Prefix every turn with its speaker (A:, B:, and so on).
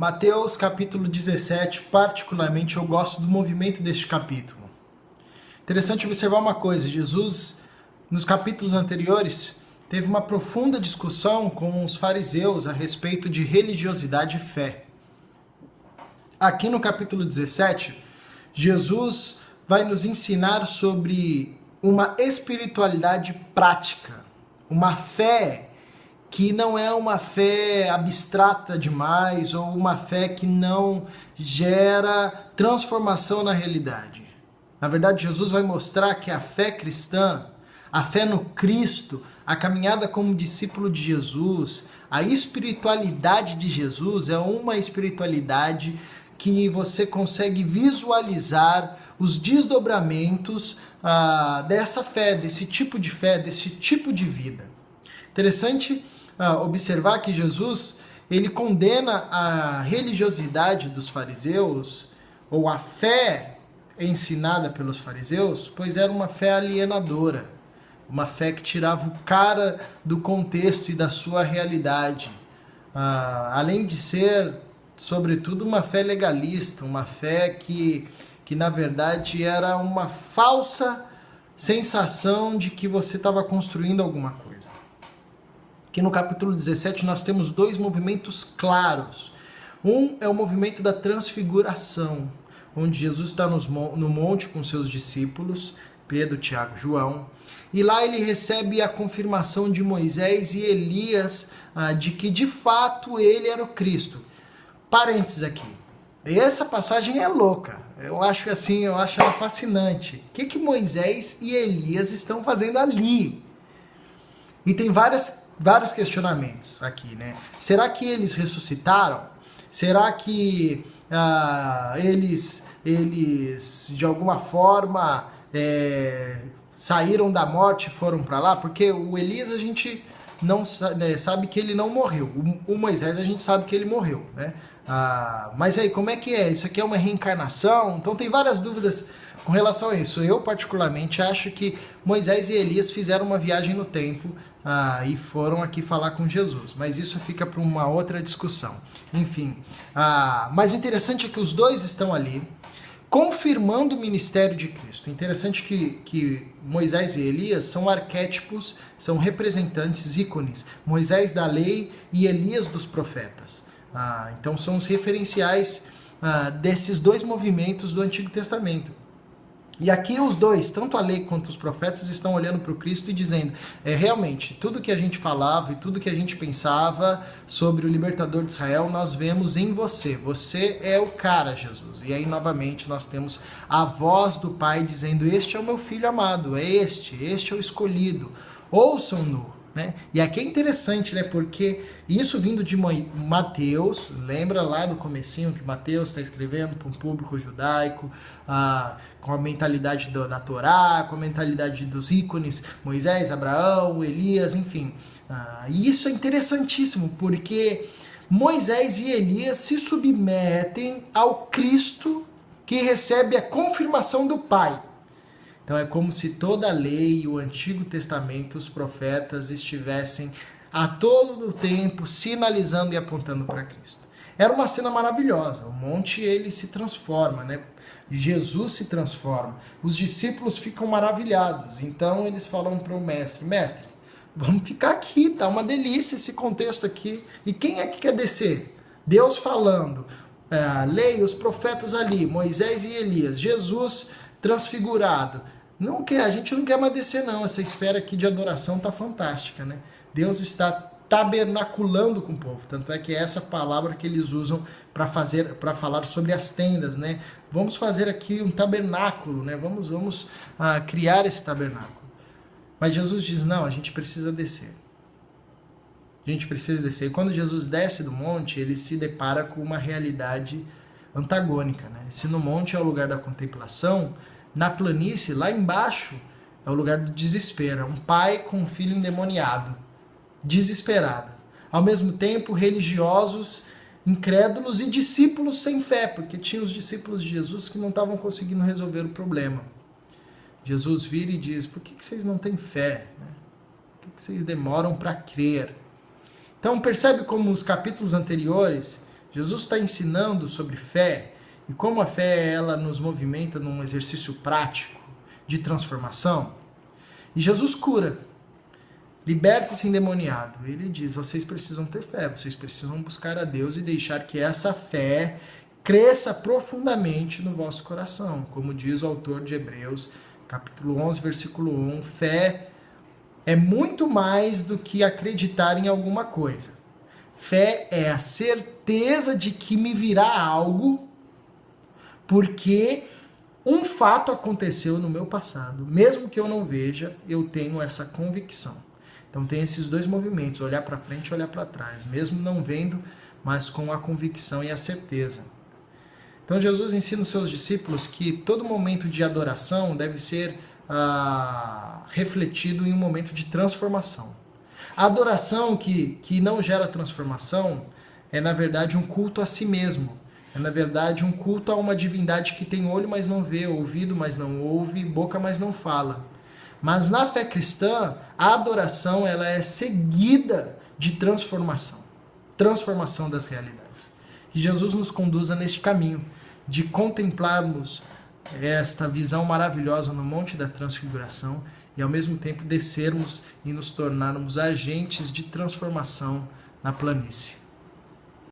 A: Mateus capítulo 17, particularmente eu gosto do movimento deste capítulo. Interessante observar uma coisa, Jesus, nos capítulos anteriores, teve uma profunda discussão com os fariseus a respeito de religiosidade e fé. Aqui no capítulo 17, Jesus vai nos ensinar sobre uma espiritualidade prática, uma fé que não é uma fé abstrata demais ou uma fé que não gera transformação na realidade. Na verdade, Jesus vai mostrar que a fé cristã, a fé no Cristo, a caminhada como discípulo de Jesus, a espiritualidade de Jesus é uma espiritualidade que você consegue visualizar os desdobramentos dessa fé, desse tipo de vida. Interessante observar que Jesus ele condena a religiosidade dos fariseus, ou a fé ensinada pelos fariseus, pois era uma fé alienadora, uma fé que tirava o cara do contexto e da sua realidade, além de ser, sobretudo, uma fé legalista, uma fé que na verdade era uma falsa sensação de que você estava construindo alguma coisa. Aqui no capítulo 17 nós temos dois movimentos claros. Um é o movimento da transfiguração, onde Jesus está no monte com seus discípulos, Pedro, Tiago, João, e lá ele recebe a confirmação de Moisés e Elias de que de fato ele era o Cristo. Parênteses aqui. Essa passagem é louca. Eu acho ela fascinante. O que Moisés e Elias estão fazendo ali? E tem vários questionamentos aqui, né? Será que eles ressuscitaram? Será que eles de alguma forma saíram da morte e foram para lá? Porque o Elias a gente não sabe que ele não morreu. O Moisés a gente sabe que ele morreu, né? Mas aí, como é que é? Isso aqui é uma reencarnação? Então tem várias dúvidas com relação a isso. Eu particularmente acho que Moisés e Elias fizeram uma viagem no tempo e foram aqui falar com Jesus. Mas isso fica para uma outra discussão. Enfim, mas interessante é que os dois estão ali confirmando o ministério de Cristo. Interessante que Moisés e Elias são arquétipos, são representantes, ícones. Moisés da lei e Elias dos profetas. Então são os referenciais desses dois movimentos do Antigo Testamento. E aqui os dois, tanto a lei quanto os profetas, estão olhando para o Cristo e dizendo, realmente, tudo que a gente falava e tudo que a gente pensava sobre o libertador de Israel, nós vemos em você. Você é o cara, Jesus. E aí, novamente, nós temos a voz do Pai dizendo, este é o meu filho amado, este é o escolhido. Ouçam-no. Né? E aqui é interessante, né? Porque isso vindo de Mateus, lembra lá do comecinho que Mateus está escrevendo para um público judaico, com a mentalidade da Torá, com a mentalidade dos ícones, Moisés, Abraão, Elias, enfim. E isso é interessantíssimo, porque Moisés e Elias se submetem ao Cristo que recebe a confirmação do Pai. Então é como se toda a lei e o Antigo Testamento, os profetas, estivessem a todo tempo sinalizando e apontando para Cristo. Era uma cena maravilhosa. O monte ele se transforma, né? Jesus se transforma. Os discípulos ficam maravilhados. Então eles falam para o mestre, vamos ficar aqui, tá uma delícia esse contexto aqui. E quem é que quer descer? Deus falando, a lei, os profetas ali, Moisés e Elias, Jesus transfigurado. A gente não quer mais descer não, essa esfera aqui de adoração tá fantástica, né? Deus está tabernaculando com o povo, tanto é que é essa palavra que eles usam para falar sobre as tendas, né? Vamos fazer aqui um tabernáculo, né? Vamos criar esse tabernáculo. Mas Jesus diz, não, a gente precisa descer. A gente precisa descer. E quando Jesus desce do monte, ele se depara com uma realidade antagônica, né? Se no monte é o lugar da contemplação, na planície, lá embaixo, é o lugar do desespero. É um pai com um filho endemoniado, desesperado. Ao mesmo tempo, religiosos, incrédulos e discípulos sem fé, porque tinha os discípulos de Jesus que não estavam conseguindo resolver o problema. Jesus vira e diz, por que vocês não têm fé? Por que vocês demoram para crer? Então percebe como os capítulos anteriores Jesus está ensinando sobre fé e como a fé ela nos movimenta num exercício prático de transformação. E Jesus cura, liberta esse endemoniado. Ele diz, vocês precisam ter fé, vocês precisam buscar a Deus e deixar que essa fé cresça profundamente no vosso coração. Como diz o autor de Hebreus, capítulo 11, versículo 1, fé é muito mais do que acreditar em alguma coisa. Fé é a certeza de que me virá algo porque um fato aconteceu no meu passado. Mesmo que eu não veja, eu tenho essa convicção. Então tem esses dois movimentos, olhar para frente e olhar para trás. Mesmo não vendo, mas com a convicção e a certeza. Então Jesus ensina os seus discípulos que todo momento de adoração deve ser refletido em um momento de transformação. A adoração que não gera transformação é, na verdade, um culto a si mesmo. É, na verdade, um culto a uma divindade que tem olho, mas não vê, ouvido, mas não ouve, boca, mas não fala. Mas na fé cristã, a adoração ela é seguida de transformação. Transformação das realidades. E Jesus nos conduza neste caminho de contemplarmos esta visão maravilhosa no Monte da Transfiguração e ao mesmo tempo descermos e nos tornarmos agentes de transformação na planície.